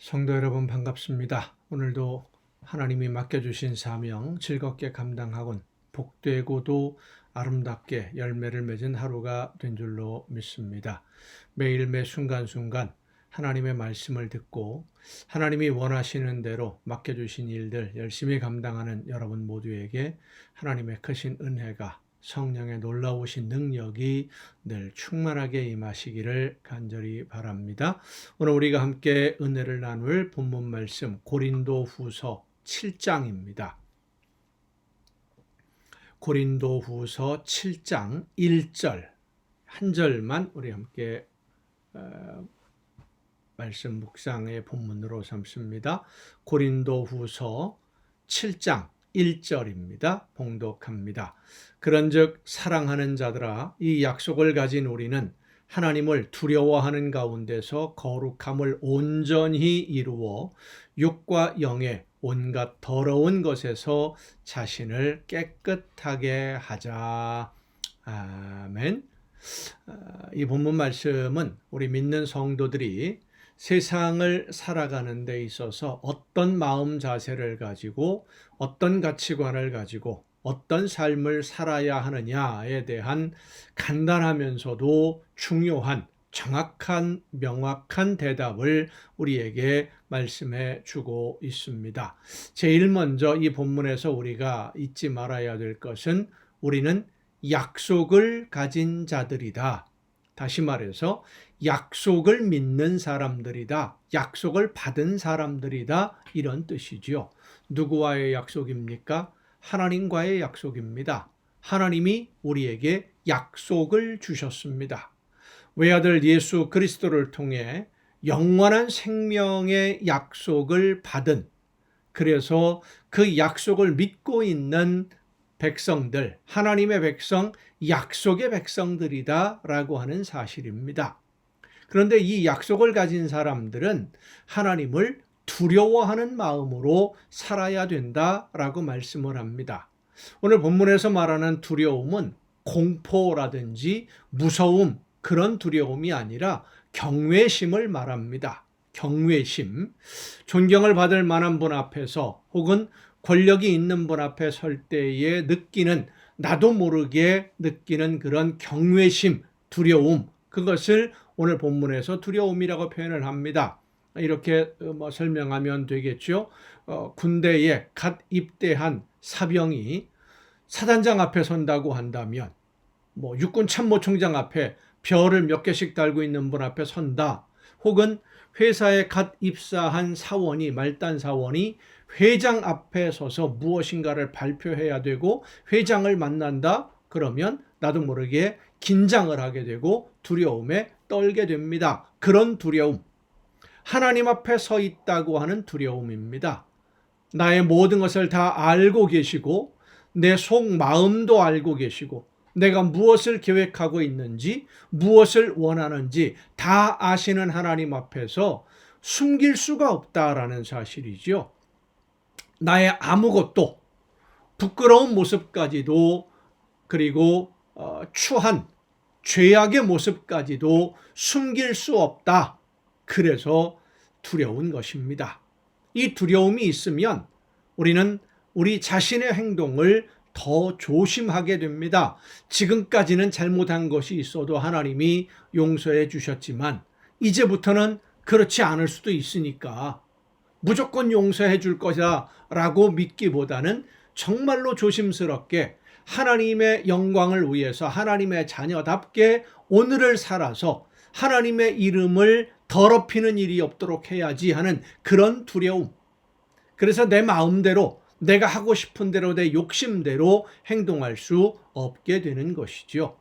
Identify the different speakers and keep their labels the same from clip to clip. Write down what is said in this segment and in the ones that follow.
Speaker 1: 성도 여러분 반갑습니다. 오늘도 하나님이 맡겨주신 사명 즐겁게 감당하곤 복되고도 아름답게 열매를 맺은 하루가 된 줄로 믿습니다. 매일 매 순간순간 하나님의 말씀을 듣고 하나님이 원하시는 대로 맡겨주신 일들 열심히 감당하는 여러분 모두에게 하나님의 크신 은혜가 성령의 놀라우신 능력이 늘 충만하게 임하시기를 간절히 바랍니다. 오늘 우리가 함께 은혜를 나눌 본문 말씀 고린도후서 7장입니다. 고린도후서 7장 1절 한 절만 우리 함께 말씀 묵상의 본문으로 삼습니다. 고린도후서 7장 1절입니다. 봉독합니다. 그런즉 사랑하는 자들아 이 약속을 가진 우리는 하나님을 두려워하는 가운데서 거룩함을 온전히 이루어 육과 영의 온갖 더러운 것에서 자신을 깨끗하게 하자. 아멘. 이 본문 말씀은 우리 믿는 성도들이 세상을 살아가는 데 있어서 어떤 마음 자세를 가지고 어떤 가치관을 가지고 어떤 삶을 살아야 하느냐에 대한 간단하면서도 중요한 정확한 명확한 대답을 우리에게 말씀해 주고 있습니다. 제일 먼저 이 본문에서 우리가 잊지 말아야 될 것은 우리는 약속을 가진 자들이다. 다시 말해서 약속을 믿는 사람들이다. 약속을 받은 사람들이다. 이런 뜻이죠. 누구와의 약속입니까? 하나님과의 약속입니다. 하나님이 우리에게 약속을 주셨습니다. 외아들 예수 그리스도를 통해 영원한 생명의 약속을 받은, 그래서 그 약속을 믿고 있는 백성들, 하나님의 백성, 약속의 백성들이다라고 하는 사실입니다. 그런데 이 약속을 가진 사람들은 하나님을 두려워하는 마음으로 살아야 된다라고 말씀을 합니다. 오늘 본문에서 말하는 두려움은 공포라든지 무서움, 그런 두려움이 아니라 경외심을 말합니다. 경외심, 존경을 받을 만한 분 앞에서 혹은 권력이 있는 분 앞에 설 때에 느끼는, 나도 모르게 느끼는 그런 경외심, 두려움, 그것을 오늘 본문에서 두려움이라고 표현을 합니다. 이렇게 설명하면 되겠죠. 군대에 갓 입대한 사병이 사단장 앞에 선다고 한다면, 육군 참모총장 앞에 별을 몇 개씩 달고 있는 분 앞에 선다. 혹은 회사에 갓 입사한 사원이, 말단 사원이 회장 앞에 서서 무엇인가를 발표해야 되고 회장을 만난다. 그러면 나도 모르게 긴장을 하게 되고 두려움에 떨게 됩니다. 그런 두려움, 하나님 앞에 서 있다고 하는 두려움입니다. 나의 모든 것을 다 알고 계시고 내 속마음도 알고 계시고 내가 무엇을 계획하고 있는지 무엇을 원하는지 다 아시는 하나님 앞에서 숨길 수가 없다라는 사실이죠. 나의 아무것도, 부끄러운 모습까지도, 그리고 추한 죄악의 모습까지도 숨길 수 없다. 그래서 두려운 것입니다. 이 두려움이 있으면 우리는 우리 자신의 행동을 더 조심하게 됩니다. 지금까지는 잘못한 것이 있어도 하나님이 용서해 주셨지만 이제부터는 그렇지 않을 수도 있으니까 무조건 용서해 줄 것이다 라고 믿기보다는 정말로 조심스럽게 하나님의 영광을 위해서 하나님의 자녀답게 오늘을 살아서 하나님의 이름을 더럽히는 일이 없도록 해야지 하는 그런 두려움. 그래서 내 마음대로, 내가 하고 싶은 대로, 내 욕심대로 행동할 수 없게 되는 것이죠.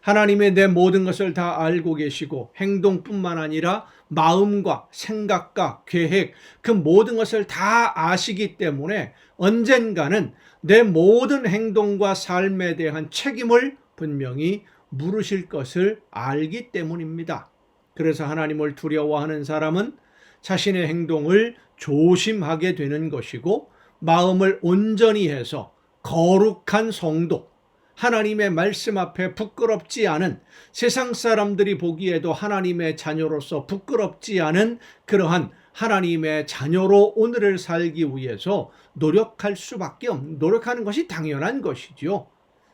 Speaker 1: 하나님의 내 모든 것을 다 알고 계시고 행동뿐만 아니라 마음과 생각과 계획, 그 모든 것을 다 아시기 때문에 언젠가는 내 모든 행동과 삶에 대한 책임을 분명히 물으실 것을 알기 때문입니다. 그래서 하나님을 두려워하는 사람은 자신의 행동을 조심하게 되는 것이고 마음을 온전히 해서 거룩한 성도, 하나님의 말씀 앞에 부끄럽지 않은, 세상 사람들이 보기에도 하나님의 자녀로서 부끄럽지 않은 그러한 하나님의 자녀로 오늘을 살기 위해서 노력할 수밖에 없는, 노력하는 것이 당연한 것이죠.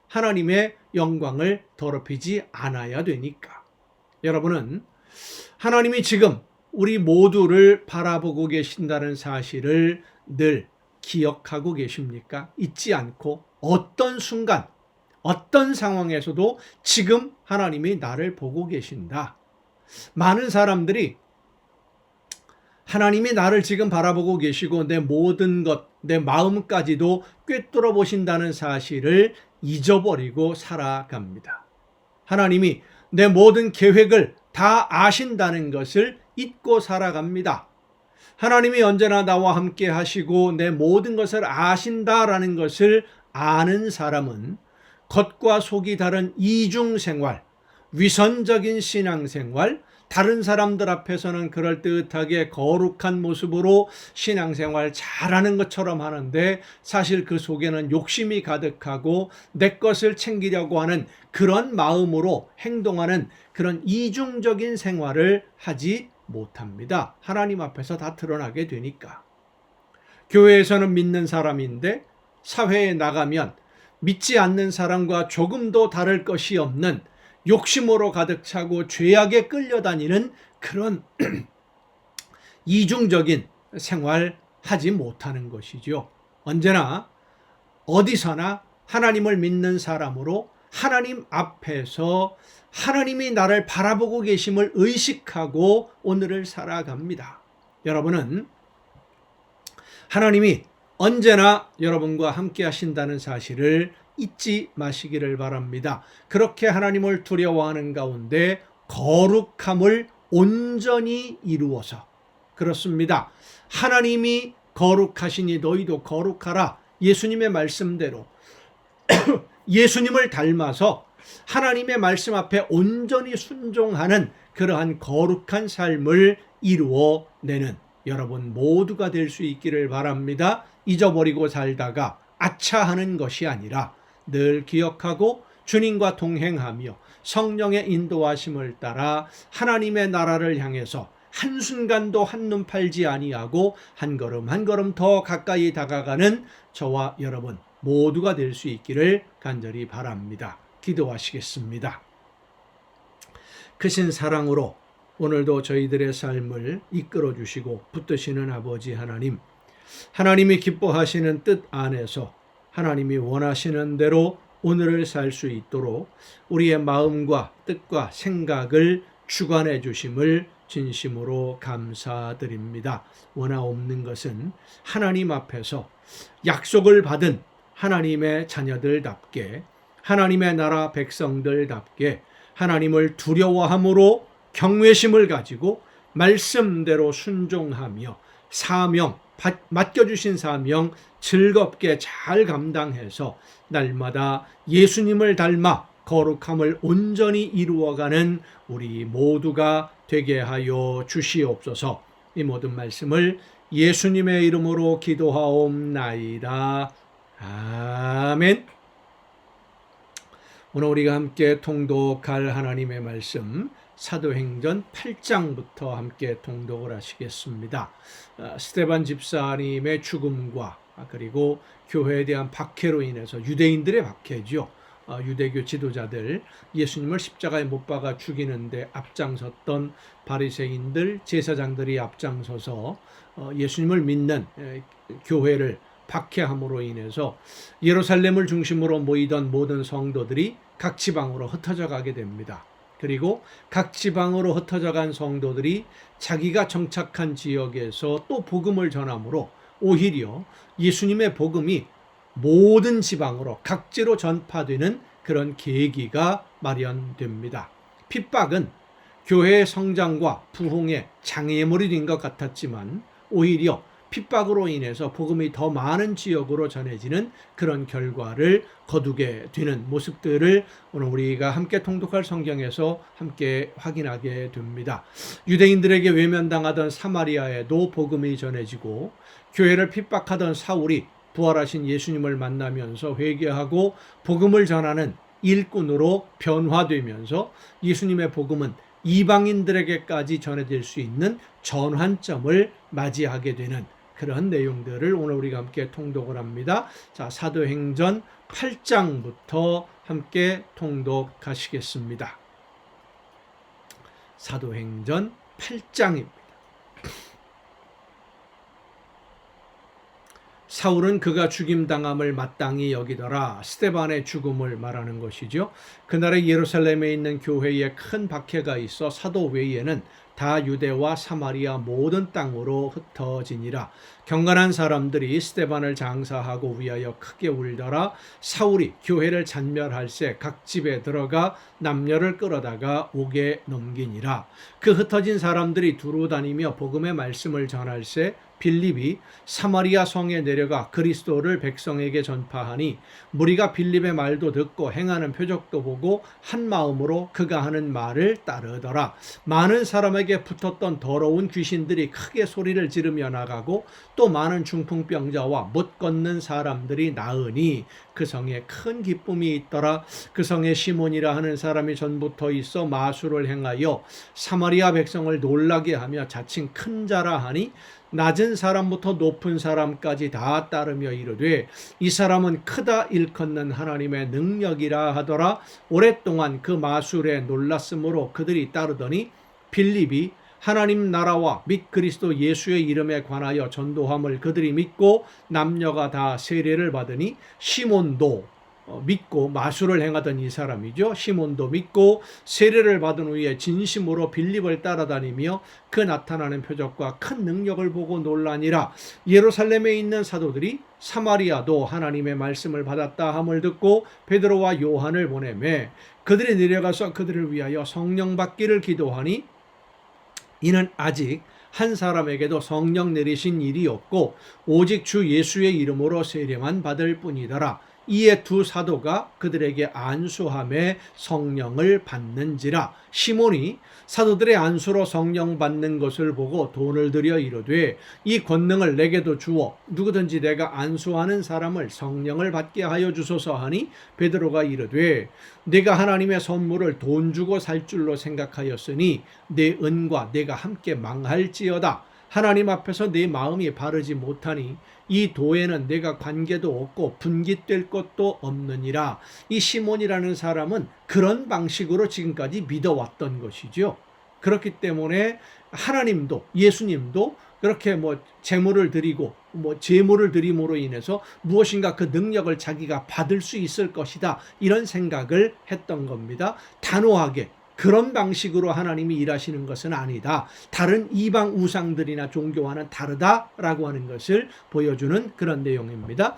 Speaker 1: 하나님의 영광을 더럽히지 않아야 되니까. 여러분은 하나님이 지금 우리 모두를 바라보고 계신다는 사실을 늘 기억하고 계십니까? 잊지 않고 어떤 순간, 어떤 상황에서도 지금 하나님이 나를 보고 계신다. 많은 사람들이 하나님이 나를 지금 바라보고 계시고 내 모든 것, 내 마음까지도 꿰뚫어 보신다는 사실을 잊어버리고 살아갑니다. 하나님이 내 모든 계획을 다 아신다는 것을 잊고 살아갑니다. 하나님이 언제나 나와 함께 하시고 내 모든 것을 아신다라는 것을 아는 사람은 겉과 속이 다른 이중생활, 위선적인 신앙생활, 다른 사람들 앞에서는 그럴듯하게 거룩한 모습으로 신앙생활 잘하는 것처럼 하는데 사실 그 속에는 욕심이 가득하고 내 것을 챙기려고 하는 그런 마음으로 행동하는 그런 이중적인 생활을 하지 못합니다. 하나님 앞에서 다 드러나게 되니까. 교회에서는 믿는 사람인데 사회에 나가면 믿지 않는 사람과 조금도 다를 것이 없는 욕심으로 가득 차고 죄악에 끌려다니는 그런 이중적인 생활 하지 못하는 것이죠. 언제나 어디서나 하나님을 믿는 사람으로 하나님 앞에서 하나님이 나를 바라보고 계심을 의식하고 오늘을 살아갑니다. 여러분은 하나님이 언제나 여러분과 함께 하신다는 사실을 잊지 마시기를 바랍니다. 그렇게 하나님을 두려워하는 가운데 거룩함을 온전히 이루어서, 그렇습니다. 하나님이 거룩하시니 너희도 거룩하라. 예수님의 말씀대로 예수님을 닮아서 하나님의 말씀 앞에 온전히 순종하는 그러한 거룩한 삶을 이루어내는 여러분 모두가 될 수 있기를 바랍니다. 잊어버리고 살다가 아차하는 것이 아니라 늘 기억하고 주님과 동행하며 성령의 인도하심을 따라 하나님의 나라를 향해서 한순간도 한눈 팔지 아니하고 한 걸음 한 걸음 더 가까이 다가가는 저와 여러분 모두가 될 수 있기를 간절히 바랍니다. 기도하시겠습니다. 크신 사랑으로 오늘도 저희들의 삶을 이끌어 주시고 붙드시는 아버지 하나님, 하나님이 기뻐하시는 뜻 안에서 하나님이 원하시는 대로 오늘을 살 수 있도록 우리의 마음과 뜻과 생각을 주관해 주심을 진심으로 감사드립니다. 원하 없는 것은 하나님 앞에서 약속을 받은 하나님의 자녀들답게, 하나님의 나라 백성들답게 하나님을 두려워함으로 경외심을 가지고 말씀대로 순종하며 사명, 맡겨주신 사명 즐겁게 잘 감당해서 날마다 예수님을 닮아 거룩함을 온전히 이루어가는 우리 모두가 되게 하여 주시옵소서. 이 모든 말씀을 예수님의 이름으로 기도하옵나이다. 아멘. 오늘 우리가 함께 통독할 하나님의 말씀 사도행전 8장부터 함께 통독을 하시겠습니다. 스데반 집사님의 죽음과 그리고 교회에 대한 박해로 인해서 유대인들의 박해죠. 유대교 지도자들 예수님을 십자가에 못 박아 죽이는데 앞장섰던 바리새인들, 제사장들이 앞장서서 예수님을 믿는 교회를 박해함으로 인해서 예루살렘을 중심으로 모이던 모든 성도들이 각 지방으로 흩어져 가게 됩니다. 그리고 각 지방으로 흩어져 간 성도들이 자기가 정착한 지역에서 또 복음을 전함으로 오히려 예수님의 복음이 모든 지방으로 각지로 전파되는 그런 계기가 마련됩니다. 핍박은 교회의 성장과 부흥에 장애물이 된 것 같았지만 오히려 핍박으로 인해서 복음이 더 많은 지역으로 전해지는 그런 결과를 거두게 되는 모습들을 오늘 우리가 함께 통독할 성경에서 함께 확인하게 됩니다. 유대인들에게 외면당하던 사마리아에도 복음이 전해지고 교회를 핍박하던 사울이 부활하신 예수님을 만나면서 회개하고 복음을 전하는 일꾼으로 변화되면서 예수님의 복음은 이방인들에게까지 전해질 수 있는 전환점을 맞이하게 되는 그런 내용들을 오늘 우리가 함께 통독을 합니다. 자, 사도행전 8장부터 함께 통독하시겠습니다. 사도행전 8장입니다. 사울은 그가 죽임당함을 마땅히 여기더라. 스데반의 죽음을 말하는 것이죠. 그날에 예루살렘에 있는 교회에 큰 박해가 있어 사도 외에는 다 유대와 사마리아 모든 땅으로 흩어지니라. 경건한 사람들이 스데반을 장사하고 위하여 크게 울더라. 사울이 교회를 잔멸할새 각 집에 들어가 남녀를 끌어다가 옥에 넘기니라. 그 흩어진 사람들이 두루 다니며 복음의 말씀을 전할새 빌립이 사마리아 성에 내려가 그리스도를 백성에게 전파하니 무리가 빌립의 말도 듣고 행하는 표적도 보고 한 마음으로 그가 하는 말을 따르더라. 많은 사람에게 붙었던 더러운 귀신들이 크게 소리를 지르며 나가고 또 많은 중풍병자와 못 걷는 사람들이 나으니 그 성에 큰 기쁨이 있더라. 그 성에 시몬이라 하는 사람이 전부터 있어 마술을 행하여 사마리아 백성을 놀라게 하며 자칭 큰 자라 하니 낮은 사람부터 높은 사람까지 다 따르며 이르되 이 사람은 크다 일컫는 하나님의 능력이라 하더라. 오랫동안 그 마술에 놀랐으므로 그들이 따르더니 빌립이 하나님 나라와 및 그리스도 예수의 이름에 관하여 전도함을 그들이 믿고 남녀가 다 세례를 받으니 시몬도 믿고 마술을 행하던 이 사람이죠. 시몬도 믿고 세례를 받은 후에 진심으로 빌립을 따라다니며 그 나타나는 표적과 큰 능력을 보고 놀라니라. 예루살렘에 있는 사도들이 사마리아도 하나님의 말씀을 받았다 함을 듣고 베드로와 요한을 보내매 그들이 내려가서 그들을 위하여 성령 받기를 기도하니 이는 아직 한 사람에게도 성령 내리신 일이 없고 오직 주 예수의 이름으로 세례만 받을 뿐이더라. 이에 두 사도가 그들에게 안수함에 성령을 받는지라. 시몬이 사도들의 안수로 성령 받는 것을 보고 돈을 들여 이르되 이 권능을 내게도 주어 누구든지 내가 안수하는 사람을 성령을 받게 하여 주소서 하니 베드로가 이르되 내가 하나님의 선물을 돈 주고 살 줄로 생각하였으니 내 은과 내가 함께 망할지어다. 하나님 앞에서 내 마음이 바르지 못하니 이 도에는 내가 관계도 없고 분깃될 것도 없느니라. 이 시몬이라는 사람은 그런 방식으로 지금까지 믿어왔던 것이죠. 그렇기 때문에 하나님도 예수님도 그렇게 제물을 드리고 제물을 드림으로 인해서 무엇인가 그 능력을 자기가 받을 수 있을 것이다, 이런 생각을 했던 겁니다. 단호하게 그런 방식으로 하나님이 일하시는 것은 아니다. 다른 이방 우상들이나 종교와는 다르다라고 하는 것을 보여주는 그런 내용입니다.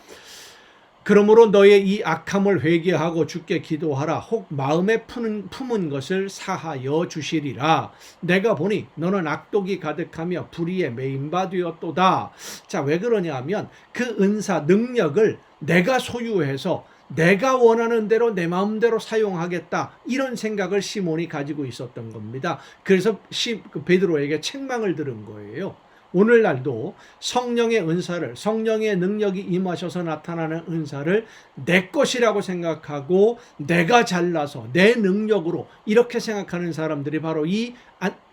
Speaker 1: 그러므로 너의 이 악함을 회개하고 주께 기도하라. 혹 마음에 품은 것을 사하여 주시리라. 내가 보니 너는 악독이 가득하며 불의에 매인 바 되었도다. 자, 왜 그러냐 하면 그 은사 능력을 내가 소유해서 내가 원하는 대로 내 마음대로 사용하겠다, 이런 생각을 시몬이 가지고 있었던 겁니다. 그래서 베드로에게 책망을 들은 거예요. 오늘날도 성령의 은사를, 성령의 능력이 임하셔서 나타나는 은사를 내 것이라고 생각하고 내가 잘나서 내 능력으로 이렇게 생각하는 사람들이 바로 이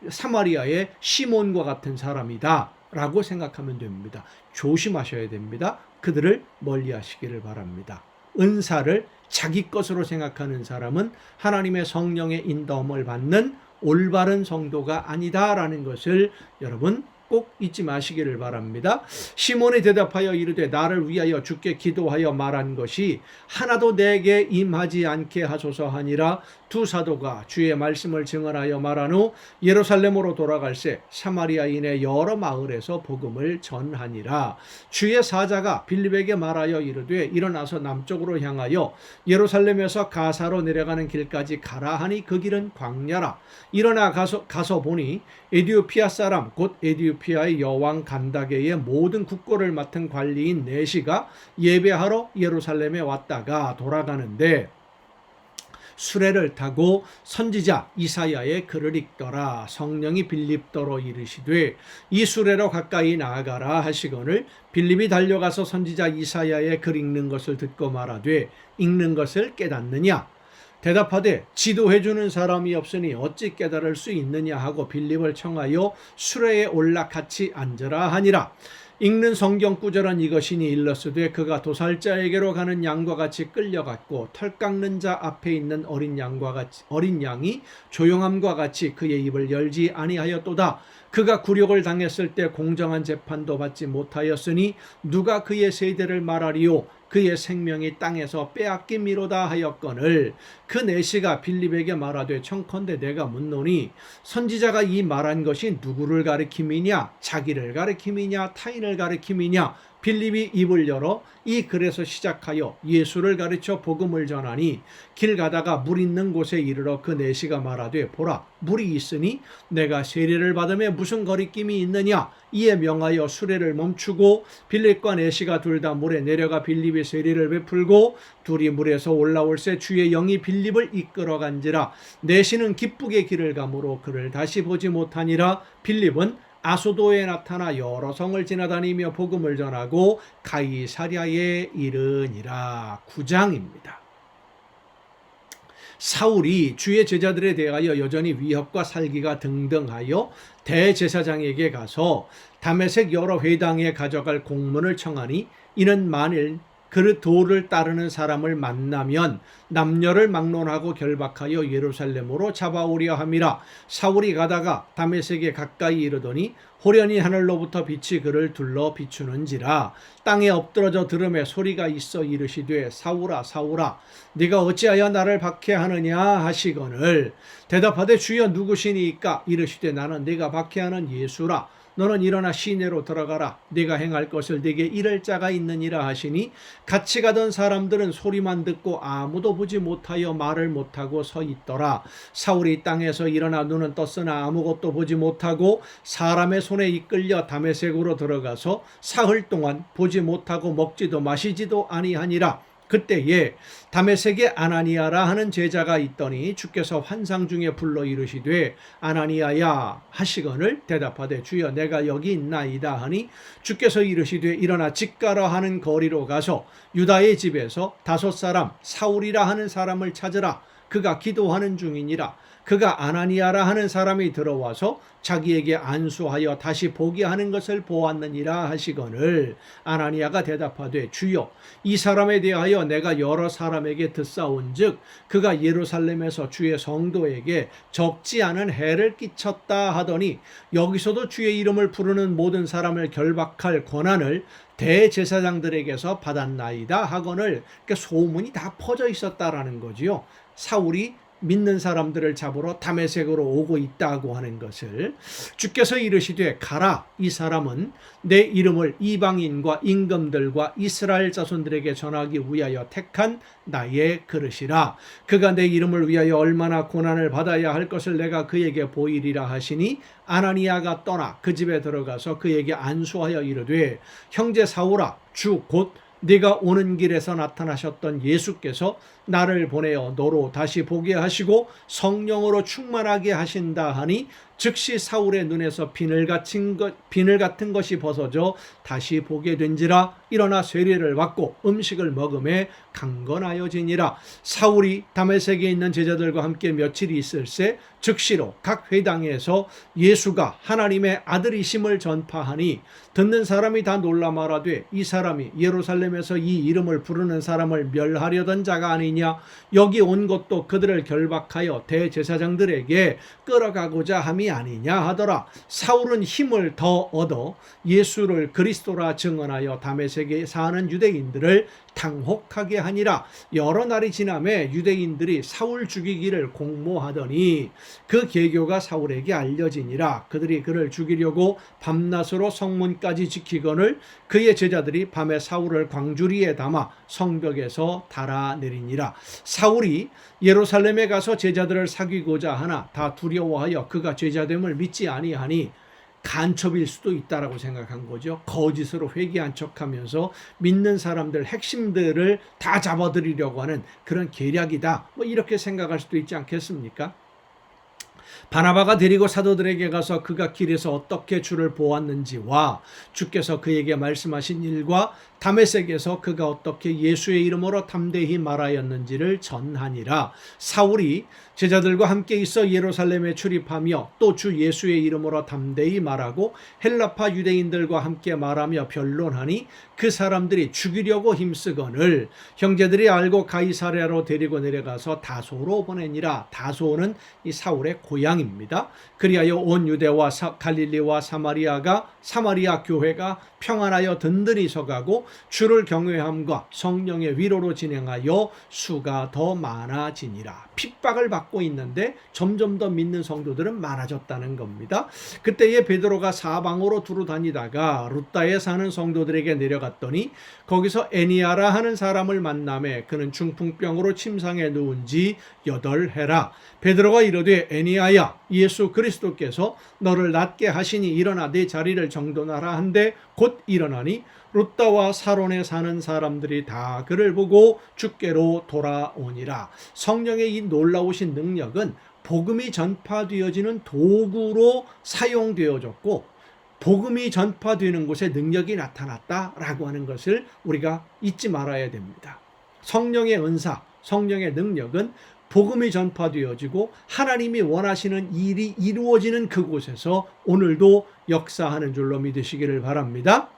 Speaker 1: 사마리아의 시몬과 같은 사람이다 라고 생각하면 됩니다. 조심하셔야 됩니다. 그들을 멀리 하시기를 바랍니다. 은사를 자기 것으로 생각하는 사람은 하나님의 성령의 인도함을 받는 올바른 성도가 아니다라는 것을 여러분 꼭 잊지 마시기를 바랍니다. 시몬이 대답하여 이르되 나를 위하여 주께 기도하여 말한 것이 하나도 내게 임하지 않게 하소서 하니라. 두 사도가 주의 말씀을 증언하여 말한 후 예루살렘으로 돌아갈새 사마리아인의 여러 마을에서 복음을 전하니라. 주의 사자가 빌립에게 말하여 이르되 일어나서 남쪽으로 향하여 예루살렘에서 가사로 내려가는 길까지 가라 하니 그 길은 광야라. 일어나 가서 보니 에디오피아 사람 곧 에디오피아의 여왕 간다게의 모든 국고를 맡은 관리인 네시가 예배하러 예루살렘에 왔다가 돌아가는데 수레를 타고 선지자 이사야의 글을 읽더라. 성령이 빌립더러 이르시되 이 수레로 가까이 나아가라 하시거늘 빌립이 달려가서 선지자 이사야의 글 읽는 것을 듣고 말하되 읽는 것을 깨닫느냐. 대답하되 지도해주는 사람이 없으니 어찌 깨달을 수 있느냐 하고 빌립을 청하여 수레에 올라 같이 앉으라 하니라. 읽는 성경 구절은 이것이니 일러스되 그가 도살자에게로 가는 양과 같이 끌려갔고 털 깎는 자 앞에 있는 어린 양이 조용함과 같이 그의 입을 열지 아니하였도다. 그가 굴욕을 당했을 때 공정한 재판도 받지 못하였으니 누가 그의 세대를 말하리요. 그의 생명이 땅에서 빼앗김이로다 하였거늘 그 내시가 빌립에게 말하되 청컨대 내가 묻노니 선지자가 이 말한 것이 누구를 가리킴이냐 자기를 가리킴이냐 타인을 가리킴이냐. 빌립이 입을 열어 이 글에서 시작하여 예수를 가르쳐 복음을 전하니 길 가다가 물 있는 곳에 이르러 그 내시가 말하되 보라 물이 있으니 내가 세례를 받음에 무슨 거리낌이 있느냐. 이에 명하여 수레를 멈추고 빌립과 내시가 둘 다 물에 내려가 빌립이 세례를 베풀고 둘이 물에서 올라올새 주의 영이 빌립을 이끌어간지라. 내시는 기쁘게 길을 가므로 그를 다시 보지 못하니라. 빌립은 아소도에 나타나 여러 성을 지나다니며 복음을 전하고 가이사랴에 이르니라. 9장입니다. 사울이 주의 제자들에 대하여 여전히 위협과 살기가 등등하여 대제사장에게 가서 다메섹 여러 회당에 가져갈 공문을 청하니 이는 만일 그 도를 따르는 사람을 만나면 남녀를 막론하고 결박하여 예루살렘으로 잡아오려 함이라. 사울이 가다가 다메섹에 가까이 이르더니 호련히 하늘로부터 빛이 그를 둘러 비추는지라. 땅에 엎드러져 들음에 소리가 있어 이르시되 사울아 사울아 네가 어찌하여 나를 박해하느냐 하시거늘 대답하되 주여 누구시니까. 이르시되 나는 네가 박해하는 예수라. 너는 일어나 시내로 들어가라. 네가 행할 것을 네게 이를 자가 있느니라 하시니 같이 가던 사람들은 소리만 듣고 아무도 보지 못하여 말을 못하고 서 있더라. 사울이 땅에서 일어나 눈은 떴으나 아무것도 보지 못하고 사람의 손에 이끌려 다메섹으로 들어가서 사흘 동안 보지 못하고 먹지도 마시지도 아니하니라. 그때에 다메섹에 아나니아라 하는 제자가 있더니 주께서 환상 중에 불러 이르시되 아나니아야 하시거늘 대답하되 주여 내가 여기 있나이다 하니 주께서 이르시되 일어나 직가라 하는 거리로 가서 유다의 집에서 5사람 사울이라 하는 사람을 찾으라. 그가 기도하는 중이니라. 그가 아나니아라 하는 사람이 들어와서 자기에게 안수하여 다시 보게 하는 것을 보았느니라 하시거늘 아나니아가 대답하되 주여 이 사람에 대하여 내가 여러 사람에게 듣사온즉 그가 예루살렘에서 주의 성도에게 적지 않은 해를 끼쳤다 하더니 여기서도 주의 이름을 부르는 모든 사람을 결박할 권한을 대제사장들에게서 받았나이다 하거늘. 그러니까 소문이 다 퍼져 있었다라는 거지요. 사울이 믿는 사람들을 잡으러 다메섹으로 오고 있다고 하는 것을. 주께서 이르시되 가라. 이 사람은 내 이름을 이방인과 임금들과 이스라엘 자손들에게 전하기 위하여 택한 나의 그릇이라. 그가 내 이름을 위하여 얼마나 고난을 받아야 할 것을 내가 그에게 보이리라 하시니 아나니아가 떠나 그 집에 들어가서 그에게 안수하여 이르되 형제 사울아 주 곧 네가 오는 길에서 나타나셨던 예수께서 나를 보내어 너로 다시 보게 하시고 성령으로 충만하게 하신다 하니 즉시 사울의 눈에서 비늘 같은 것이 벗어져 다시 보게 된지라. 일어나 세례를 받고 음식을 먹음에 강건하여지니라. 사울이 다메섹에 있는 제자들과 함께 며칠 있을새 즉시로 각 회당에서 예수가 하나님의 아들이심을 전파하니 듣는 사람이 다 놀라 말하되 이 사람이 예루살렘에서 이 이름을 부르는 사람을 멸하려던 자가 아니냐. 여기 온 것도 그들을 결박하여 대제사장들에게 끌어가고자 함이 아니냐 하더라. 사울은 힘을 더 얻어 예수를 그리스도라 증언하여 다메섹에 사는 유대인들을 당혹하게 하니라. 여러 날이 지나매 유대인들이 사울 죽이기를 공모하더니 그 계교가 사울에게 알려지니라. 그들이 그를 죽이려고 밤낮으로 성문까지 지키거늘 그의 제자들이 밤에 사울을 광주리에 담아 성벽에서 달아내리니라. 사울이 예루살렘에 가서 제자들을 사귀고자 하나 다 두려워하여 그가 제자됨을 믿지 아니하니 간첩일 수도 있다라고 생각한 거죠. 거짓으로 회개한 척하면서 믿는 사람들 핵심들을 다 잡아들이려고 하는 그런 계략이다. 뭐 이렇게 생각할 수도 있지 않겠습니까? 바나바가 데리고 사도들에게 가서 그가 길에서 어떻게 주를 보았는지와 주께서 그에게 말씀하신 일과 다메섹에서 그가 어떻게 예수의 이름으로 담대히 말하였는지를 전하니라. 사울이 제자들과 함께 있어 예루살렘에 출입하며 또 주 예수의 이름으로 담대히 말하고 헬라파 유대인들과 함께 말하며 변론하니 그 사람들이 죽이려고 힘쓰거늘 형제들이 알고 가이사랴로 데리고 내려가서 다소로 보내니라. 다소는 이 사울의 고향입니다. 그리하여 온 유대와 갈릴리와 사마리아 교회가 평안하여 든든히 서가고 주를 경외함과 성령의 위로로 진행하여 수가 더 많아지니라. 핍박을 받고 있는데 점점 더 믿는 성도들은 많아졌다는 겁니다. 그때에 베드로가 사방으로 두루 다니다가 루다에 사는 성도들에게 내려갔더니 거기서 에니아라 하는 사람을 만나매 그는 중풍병으로 침상에 누운 지 8해라. 베드로가 이르되 에니아야, 예수 그리스도께서 너를 낫게 하시니 일어나 내 자리를 정돈하라 한데 곧 일어나니 루다와 사론에 사는 사람들이 다 그를 보고 주께로 돌아오니라. 성령의 이 놀라우신 능력은 복음이 전파되어지는 도구로 사용되어졌고 복음이 전파되는 곳에 능력이 나타났다라고 하는 것을 우리가 잊지 말아야 됩니다. 성령의 은사, 성령의 능력은 복음이 전파되어지고 하나님이 원하시는 일이 이루어지는 그곳에서 오늘도 역사하는 줄로 믿으시기를 바랍니다.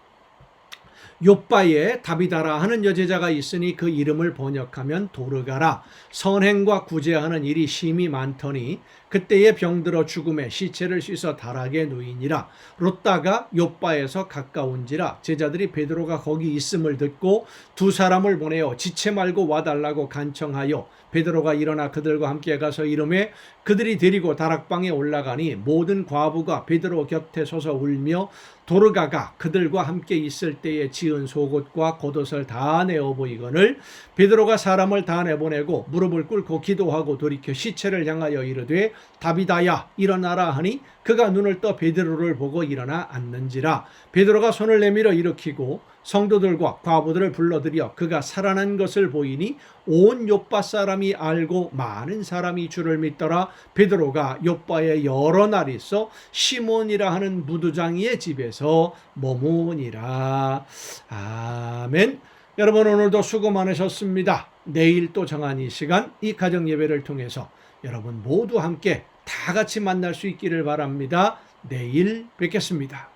Speaker 1: 욥바에 다비다라 하는 여제자가 있으니 그 이름을 번역하면 도르가라. 선행과 구제하는 일이 심히 많더니 그때에 병들어 죽음에 시체를 씻어 다락에 누이니라. 롯다가 욥바에서 가까운지라. 제자들이 베드로가 거기 있음을 듣고 두 사람을 보내어 지체 말고 와달라고 간청하여 베드로가 일어나 그들과 함께 가서 이르매 그들이 데리고 다락방에 올라가니 모든 과부가 베드로 곁에 서서 울며 도르가가 그들과 함께 있을 때에 지은 속옷과 겉옷을 다 내어 보이거늘 베드로가 사람을 다 내보내고 무릎을 꿇고 기도하고 돌이켜 시체를 향하여 이르되 다비다야 일어나라 하니 그가 눈을 떠 베드로를 보고 일어나 앉는지라. 베드로가 손을 내밀어 일으키고 성도들과 과부들을 불러들여 그가 살아난 것을 보이니 온 욥바 사람이 알고 많은 사람이 주를 믿더라. 베드로가 욥바에 여러 날 있어 시몬이라 하는 무두장이의 집에서 머무니라. 아멘. 여러분 오늘도 수고 많으셨습니다. 내일 또 정한 이 시간 이 가정 예배를 통해서 여러분 모두 함께 다 같이 만날 수 있기를 바랍니다. 내일 뵙겠습니다.